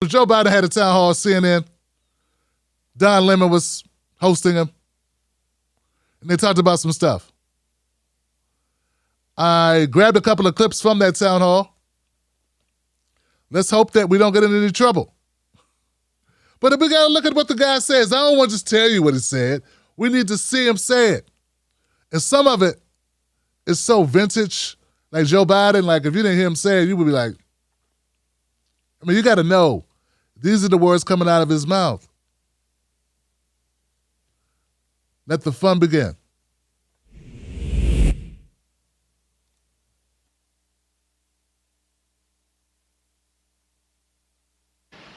Joe Biden had a town hall, CNN. Don Lemon was hosting him. And they talked about some stuff. I grabbed a couple of clips from that town hall. Let's hope that we don't get into any trouble. But we got to look at what the guy says. I don't want to just tell you what he said. We need to see him say it. And some of it is so vintage. Like Joe Biden, like if you didn't hear him say it, you would be like, I mean, you got to know. These are the words coming out of his mouth. Let the fun begin.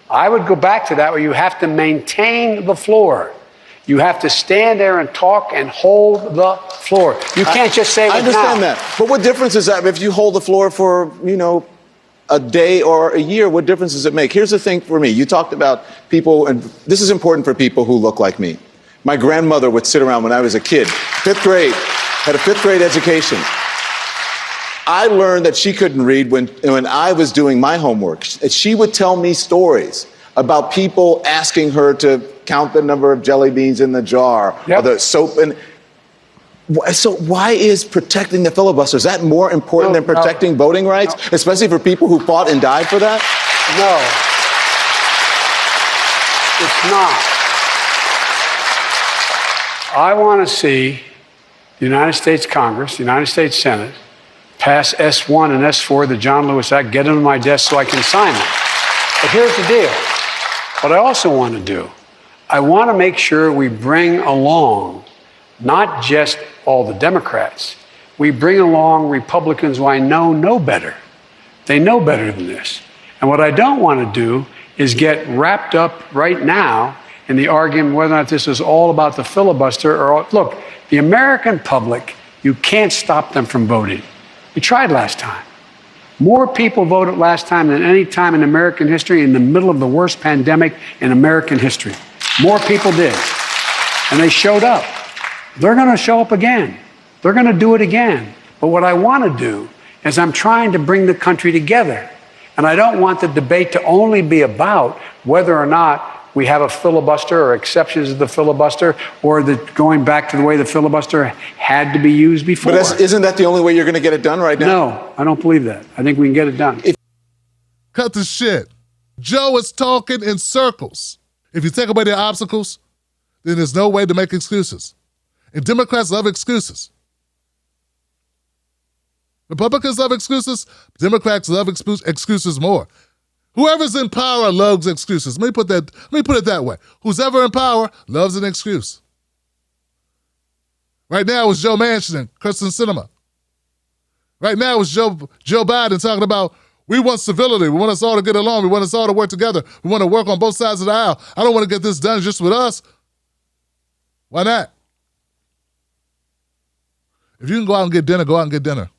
I would go back to that where you have to maintain the floor. You have to stand there and talk and hold the floor. You can't just say it. I understand that. But what difference is that if you hold the floor for, a day or a year, what difference does it make? Here's the thing for me. You talked about people, and this is important for people who look like me. My grandmother would sit around when I was a kid, fifth grade, had a fifth grade education. I learned that she couldn't read when I was doing my homework. She would tell me stories about people asking her to count the number of jelly beans in the jar, or the soap. And so why is protecting the filibuster, is that more important than protecting voting rights, especially for people who fought and died for that? No, it's not. I want to see the United States Congress, the United States Senate, pass S1 and S4, the John Lewis Act, get them to my desk so I can sign them. But here's the deal. What I also want to do, I want to make sure we bring along not just all the Democrats, we bring along Republicans who I know better. They know better than this. And what I don't want to do is get wrapped up right now in the argument whether or not this is all about the filibuster or, look, the American public, you can't stop them from voting. We tried last time. More people voted last time than any time in American history in the middle of the worst pandemic in American history. More people did. And they showed up. They're going to show up again. They're going to do it again. But what I want to do is I'm trying to bring the country together. And I don't want the debate to only be about whether or not we have a filibuster or exceptions to the filibuster or going back to the way the filibuster had to be used before. But isn't that the only way you're going to get it done right now? No, I don't believe that. I think we can get it done. Cut the shit. Joe is talking in circles. If you take away the obstacles, then there's no way to make excuses. And Democrats love excuses. Republicans love excuses. Democrats love excuses more. Whoever's in power loves excuses. Let me put it that way. Who's ever in power loves an excuse. Right now it's Joe Manchin and Kristen Sinema. Right now it's Joe Biden talking about we want civility. We want us all to get along. We want us all to work together. We want to work on both sides of the aisle. I don't want to get this done just with us. Why not? If you can go out and get dinner, go out and get dinner.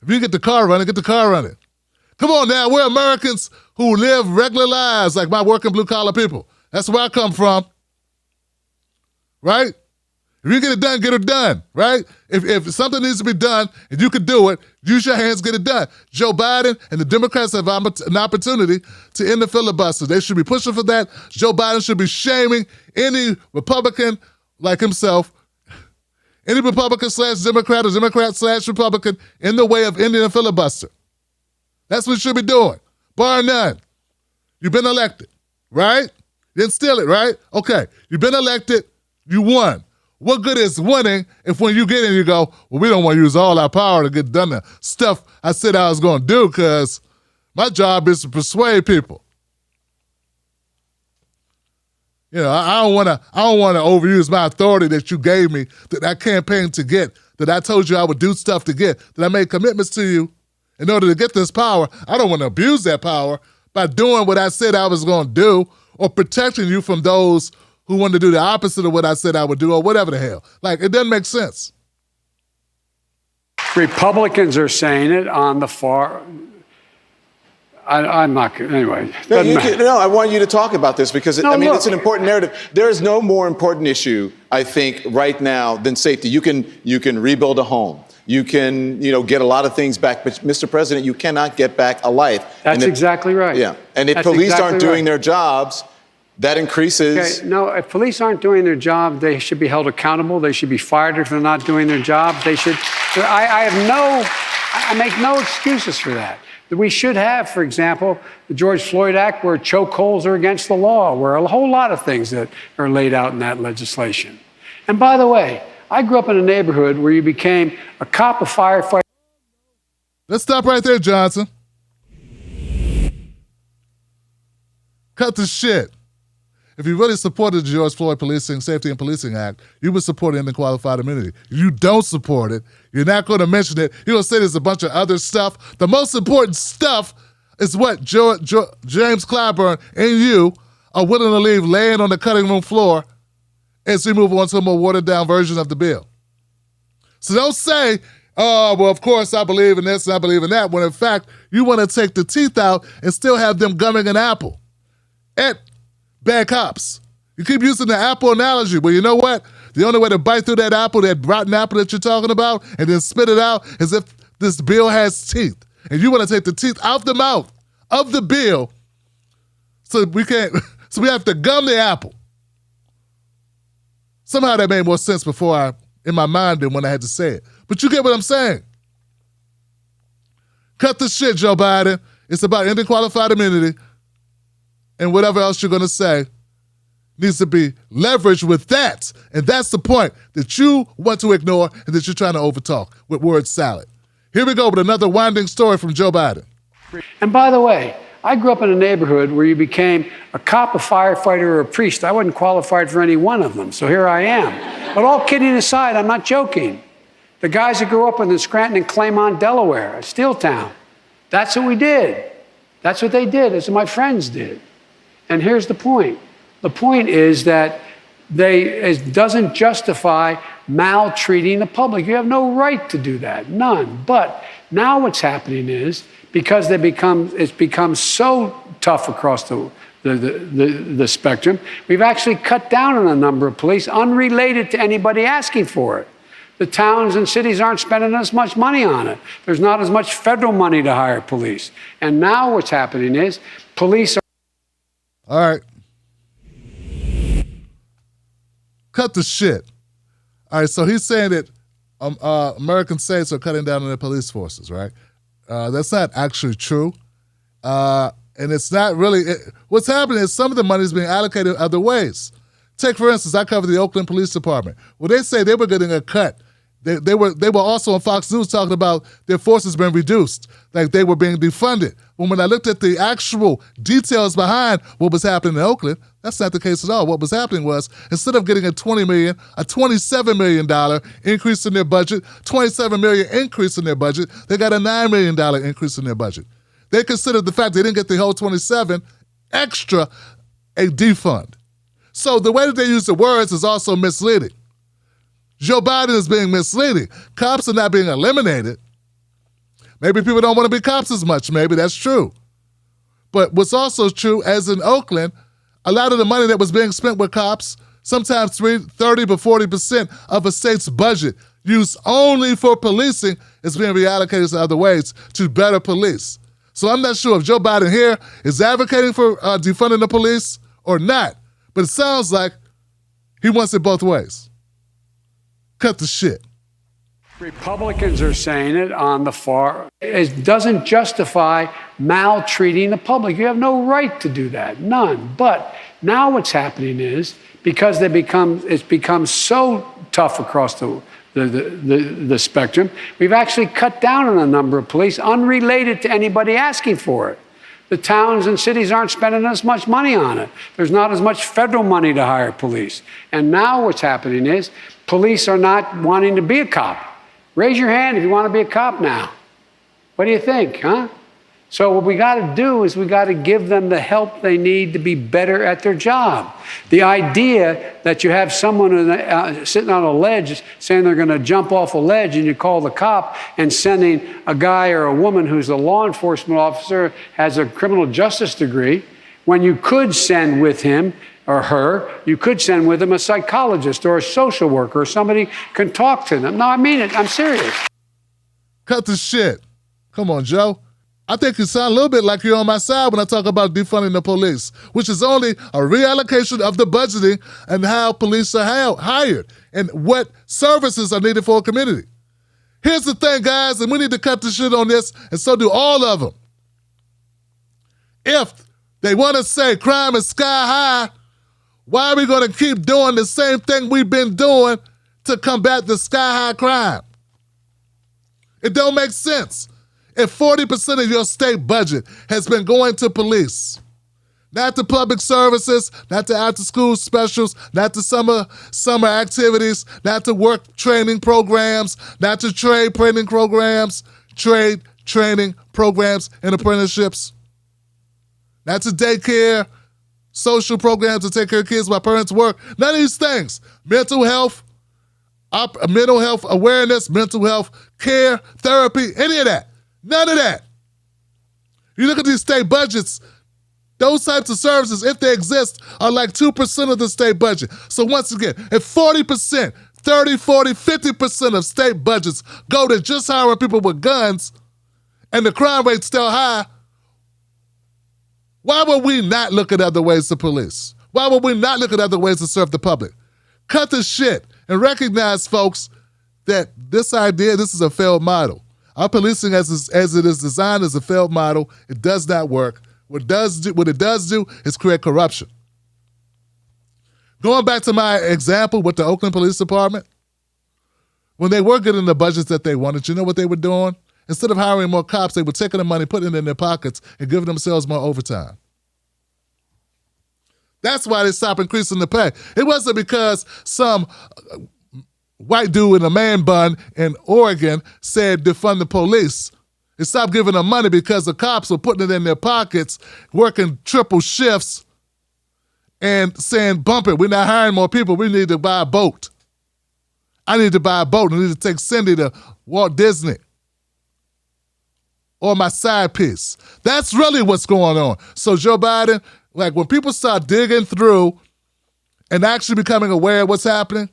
If you can get the car running, get the car running. Come on now, we're Americans who live regular lives like my working blue-collar people. That's where I come from, right? If you get it done, right? If something needs to be done and you can do it, use your hands, get it done. Joe Biden and the Democrats have an opportunity to end the filibuster. They should be pushing for that. Joe Biden should be shaming any Republican like himself, any Republican/Democrat or Democrat/Republican in the way of ending the filibuster. That's what you should be doing, bar none. You've been elected, right? You didn't steal it, right? Okay, you've been elected, you won. What good is winning if when you get in you go, well, we don't want to use all our power to get done the stuff I said I was going to do because my job is to persuade people. You know, I don't want to overuse my authority that you gave me, that I campaigned to get, that I told you I would do stuff to get, that I made commitments to you. In order to get this power, I don't want to abuse that power by doing what I said I was going to do or protecting you from those who want to do the opposite of what I said I would do or whatever the hell. Like, it doesn't make sense. Republicans are saying it on the far. I'm not going to. Anyway. No, I want you to talk about this because, it's an important narrative. There is no more important issue, I think, right now than safety. You can rebuild a home. You can, get a lot of things back. But, Mr. President, you cannot get back a life. That's exactly right. Yeah. And if police aren't doing their jobs, that increases. Okay, no, if police aren't doing their job, they should be held accountable. They should be fired if they're not doing their job. They should. I make no excuses for that. We should have, for example, the George Floyd Act, where chokeholds are against the law, where a whole lot of things that are laid out in that legislation. And by the way, I grew up in a neighborhood where you became a cop, a firefighter. Let's stop right there, Johnson. Cut the shit. If you really supported the George Floyd Safety and Policing Act, you would support ending qualified immunity. You don't support it. You're not going to mention it. You're going to say there's a bunch of other stuff. The most important stuff is what James Clyburn and you are willing to leave laying on the cutting room floor as we move on to a more watered-down version of the bill. So don't say, oh, well, of course I believe in this and I believe in that, when in fact you want to take the teeth out and still have them gumming an apple at bad cops. You keep using the apple analogy. Well, you know what? The only way to bite through that apple, that rotten apple that you're talking about, and then spit it out is if this bill has teeth. And you want to take the teeth out the mouth of the bill so we have to gum the apple. Somehow that made more sense in my mind than when I had to say it. But you get what I'm saying. Cut the shit, Joe Biden. It's about ending qualified immunity. And whatever else you're going to say needs to be leveraged with that. And that's the point that you want to ignore and that you're trying to overtalk with word salad. Here we go with another winding story from Joe Biden. And by the way, I grew up in a neighborhood where you became a cop, a firefighter, or a priest. I wasn't qualified for any one of them, so here I am. But all kidding aside, I'm not joking. The guys that grew up in Scranton and Claymont, Delaware, Steeltown, that's what we did. That's what they did. That's what my friends did. And here's the point. The point is that it doesn't justify maltreating the public. You have no right to do that, none. But now what's happening is, because it's become so tough across the spectrum, we've actually cut down on the number of police unrelated to anybody asking for it. The towns and cities aren't spending as much money on it. There's not as much federal money to hire police. And now what's happening is police are... All right. Cut the shit. All right, so he's saying that American states are cutting down on their police forces, right? That's not actually true. And it's not really... what's happening is some of the money is being allocated other ways. Take, for instance, I cover the Oakland Police Department. Well, they say they were getting a cut. They were also on Fox News talking about their forces being reduced, like they were being defunded. When I looked at the actual details behind what was happening in Oakland, that's not the case at all. What was happening was, instead of getting a $27 million increase in their budget, $27 million increase in their budget, they got a $9 million increase in their budget. They considered the fact they didn't get the whole 27 extra a defund. So the way that they use the words is also misleading. Joe Biden is being misleading. Cops are not being eliminated. Maybe people don't want to be cops as much. Maybe that's true. But what's also true, as in Oakland, a lot of the money that was being spent with cops, sometimes 30 to 40% of a state's budget used only for policing, is being reallocated to other ways to better police. So I'm not sure if Joe Biden here is advocating for defunding the police or not. But it sounds like he wants it both ways. Cut the shit. Republicans are saying it on the far. It doesn't justify maltreating the public. You have no right to do that, none. But now what's happening is, because it's become so tough across the spectrum, we've actually cut down on the number of police unrelated to anybody asking for it. The towns and cities aren't spending as much money on it. There's not as much federal money to hire police. And now what's happening is police are not wanting to be a cop. Raise your hand if you want to be a cop now. What do you think, huh? So what we got to do is we got to give them the help they need to be better at their job. The idea that you have someone sitting on a ledge saying they're going to jump off a ledge, and you call the cop, and sending a guy or a woman who's a law enforcement officer, has a criminal justice degree, when you could send with him or her, you could send with them a psychologist or a social worker, or somebody can talk to them. No, I mean it. I'm serious. Cut the shit. Come on, Joe. I think you sound a little bit like you're on my side when I talk about defunding the police, which is only a reallocation of the budgeting and how police are hired and what services are needed for a community. Here's the thing, guys, and we need to cut the shit on this, and so do all of them. If they want to say crime is sky high, why are we going to keep doing the same thing we've been doing to combat the sky high crime? It don't make sense. If 40% of your state budget has been going to police, not to public services, not to after-school specials, not to summer activities, not to work training programs, not to trade training programs and apprenticeships, not to daycare, social programs to take care of kids while parents work. None of these things. Mental health awareness, mental health care, therapy, any of that. None of that. You look at these state budgets, those types of services, if they exist, are like 2% of the state budget. So once again, if 40%, 30, 40, 50% of state budgets go to just hiring people with guns and the crime rate's still high, why would we not look at other ways to police? Why would we not look at other ways to serve the public? Cut the shit and recognize, folks, that this is a failed model. Our policing as it is designed as a failed model. It does not work. What it does do is create corruption. Going back to my example with the Oakland Police Department, when they were getting the budgets that they wanted, you know what they were doing? Instead of hiring more cops, they were taking the money, putting it in their pockets, and giving themselves more overtime. That's why they stopped increasing the pay. It wasn't because some white dude in a man bun in Oregon said defund the police. They stopped giving them money because the cops were putting it in their pockets, working triple shifts, and saying, bump it, we're not hiring more people, we need to buy a boat. I need to buy a boat. I need to take Cindy to Walt Disney. Or my side piece. That's really what's going on. So Joe Biden, like when people start digging through and actually becoming aware of what's happening,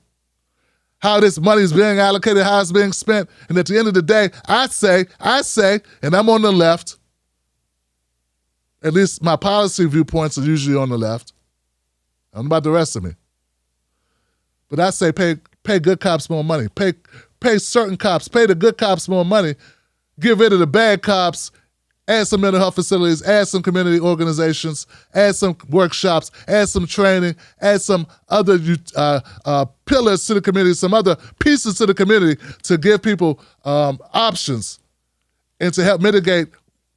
how this money is being allocated, how it's being spent, and at the end of the day, I say, and I'm on the left, at least my policy viewpoints are usually on the left. I don't know about the rest of me. But I say pay good cops more money. Pay certain cops, pay the good cops more money, get rid of the bad cops, add some mental health facilities, add some community organizations, add some workshops, add some training, add some other pillars to the community, some other pieces to the community to give people options and to help mitigate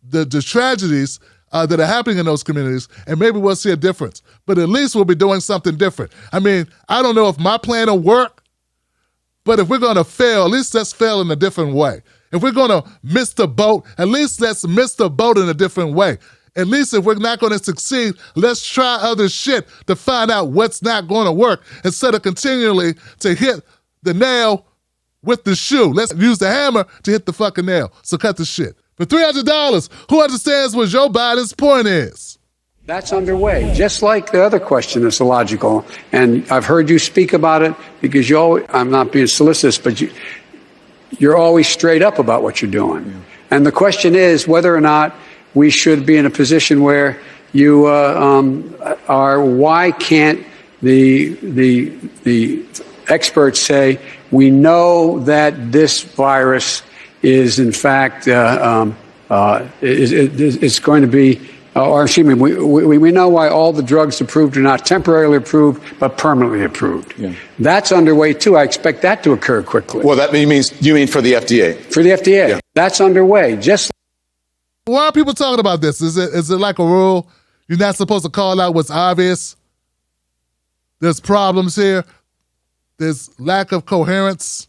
the tragedies that are happening in those communities, and maybe we'll see a difference. But at least we'll be doing something different. I mean, I don't know if my plan will work, but if we're going to fail, at least let's fail in a different way. If we're going to miss the boat, at least let's miss the boat in a different way. At least if we're not going to succeed, let's try other shit to find out what's not going to work instead of continually to hit the nail with the shoe. Let's use the hammer to hit the fucking nail. So cut the shit. For $300, who understands what Joe Biden's point is? That's underway, just like the other question that's illogical. And I've heard you speak about it because you always, I'm not being solicitous, but you're always straight up about what you're doing. Yeah. And the question is whether or not we should be in a position where you are, why can't the experts say, we know that this virus is in fact, it's going to be, or excuse me, we know why all the drugs approved are not temporarily approved, but permanently approved. Yeah. That's underway too. I expect that to occur quickly. Well, that means, you mean for the FDA? For the FDA. Yeah. That's underway. Just. Why are people talking about this? Is it like a rule? You're not supposed to call out what's obvious? There's problems here. There's lack of coherence.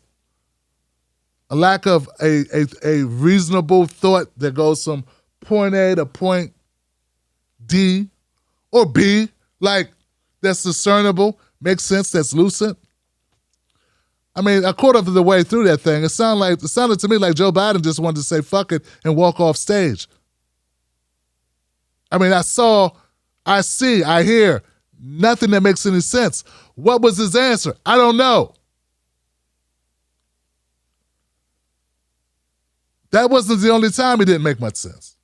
A lack of a reasonable thought that goes from point A to point D or B, like that's discernible, makes sense, that's lucid. I mean, a quarter of the way through that thing, it sounded to me like Joe Biden just wanted to say fuck it and walk off stage. I mean, I hear nothing that makes any sense. What was his answer? I don't know. That wasn't the only time it didn't make much sense.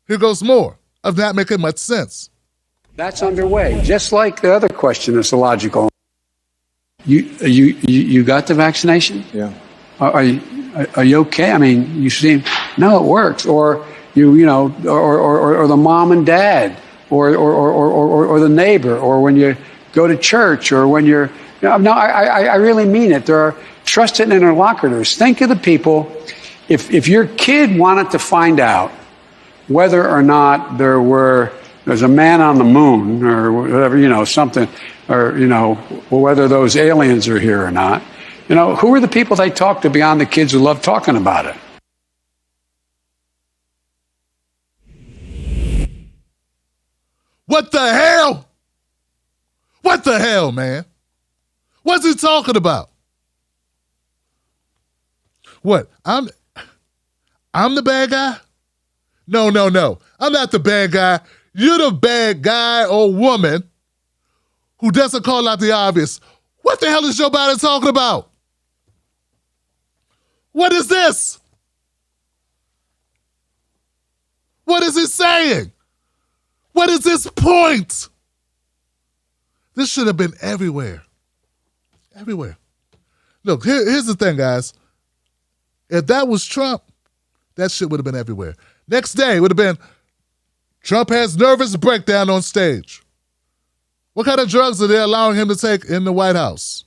Here goes more of not making much sense. That's underway, just like the other question that's illogical. You got the vaccination? Yeah. Are you okay? I mean, you seem, no, it works. Or or the mom and dad, or the neighbor, or when you go to church, or when you're, no, I really mean it. There are trusted interlocutors. Think of the people. If your kid wanted to find out whether or not there's a man on the moon, or whatever, something, or, whether those aliens are here or not, who are the people they talk to beyond the kids who love talking about it? What the hell? What the hell, man? What's he talking about? What? I'm the bad guy? No. I'm not the bad guy. You're the bad guy or woman who doesn't call out the obvious. What the hell is Joe Biden talking about? What is this? What is he saying? What is this point? This should have been everywhere. Everywhere. Look, here's the thing, guys. If that was Trump, that shit would have been everywhere. Next day would have been, Trump has nervous breakdown on stage. What kind of drugs are they allowing him to take in the White House?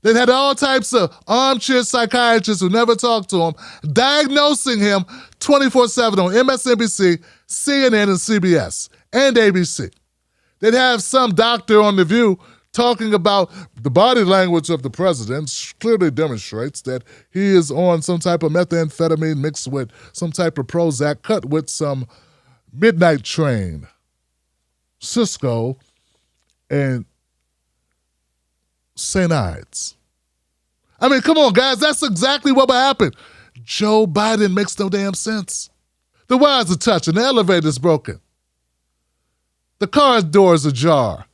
They had all types of armchair psychiatrists who never talked to him, diagnosing him 24/7 on MSNBC, CNN, and CBS, and ABC. They'd have some doctor on The View talking about the body language of the president clearly demonstrates that he is on some type of methamphetamine mixed with some type of Prozac cut with some Midnight Train, Cisco, and St. Ides. I mean, come on, guys. That's exactly what would happen. Joe Biden makes no damn sense. The wires are touching. The elevator's broken. The car door's ajar.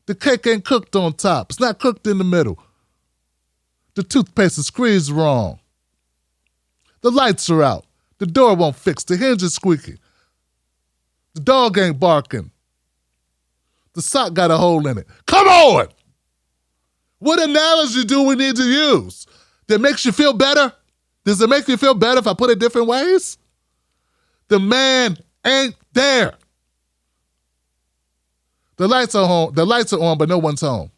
The cake ain't cooked on top. It's not cooked in the middle. The toothpaste is squeezed wrong. The lights are out. The door won't fix. The hinge is squeaky. The dog ain't barking. The sock got a hole in it. Come on! What analogy do we need to use that makes you feel better? Does it make you feel better if I put it different ways? The man ain't there. The lights are home. The lights are on, but no one's home.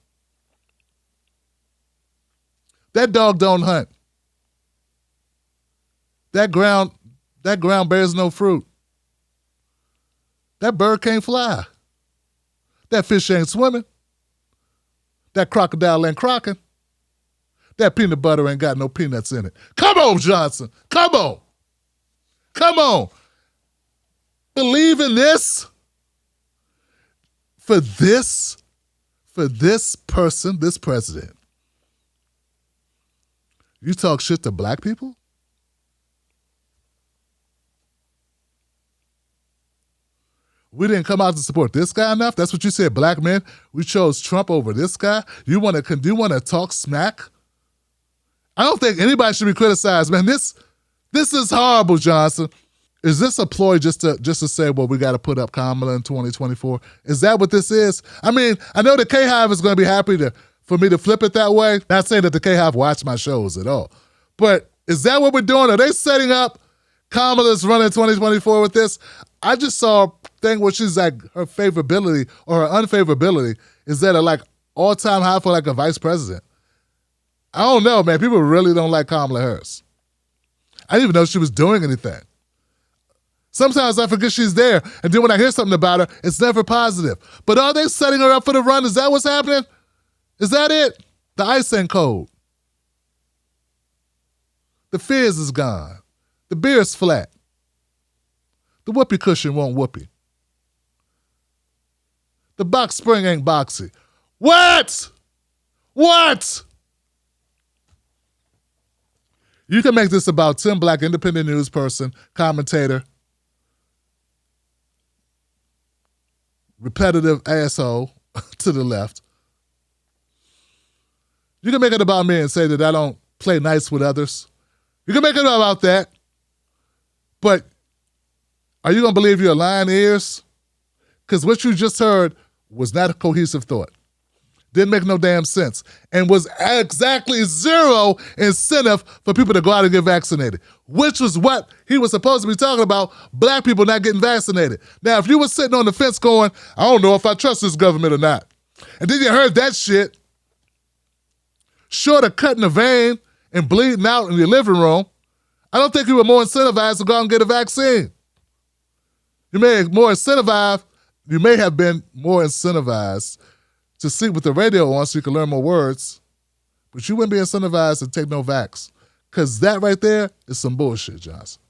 That dog don't hunt. That ground bears no fruit. That bird can't fly. That fish ain't swimming. That crocodile ain't crocking. That peanut butter ain't got no peanuts in it. Come on, Johnson. Come on. Come on. Believe in this. For this person, this president. You talk shit to black people? We didn't come out to support this guy enough? That's what you said, black men? We chose Trump over this guy? You want to talk smack? I don't think anybody should be criticized, man. This is horrible, Johnson. Is this a ploy just to say, well, we got to put up Kamala in 2024? Is that what this is? I mean, I know the K-Hive is going to be happy for me to flip it that way. Not saying that the K-Hive watch my shows at all. But is that what we're doing? Are they setting up Kamala's running 2024 with this? I just saw a thing where she's like, her favorability or her unfavorability is at a like all-time high for like a vice president. I don't know, man. People really don't like Kamala Harris. I didn't even know she was doing anything. Sometimes I forget she's there, and then when I hear something about her, it's never positive. But are they setting her up for the run? Is that what's happening? Is that it? The ice ain't cold. The fizz is gone. The beer's flat. The whoopee cushion won't whoopee. The box spring ain't boxy. What? What? You can make this about Tim Black, independent news person, commentator, repetitive asshole to the left, You can make it about me and say that I don't play nice with others. You can make it about that. But are you going to believe your lying ears? Because what you just heard was not a cohesive thought. Didn't make no damn sense. And was exactly zero incentive for people to go out and get vaccinated, which was what he was supposed to be talking about, black people not getting vaccinated. Now, if you were sitting on the fence going, I don't know if I trust this government or not, and then you heard that shit, short of cutting a vein and bleeding out in your living room, I don't think you were more incentivized to go out and get a vaccine. You may have been more incentivized to sit with the radio on so you can learn more words, but you wouldn't be incentivized to take no vax, because that right there is some bullshit, Johnson.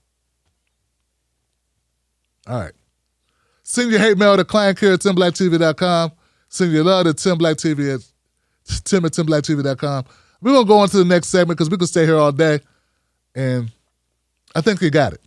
All right. Send your hate mail to clientcare@timblacktv.com. Send your love to timblacktv at tim@timblacktv.com. We're going to go on to the next segment because we could stay here all day, and I think you got it.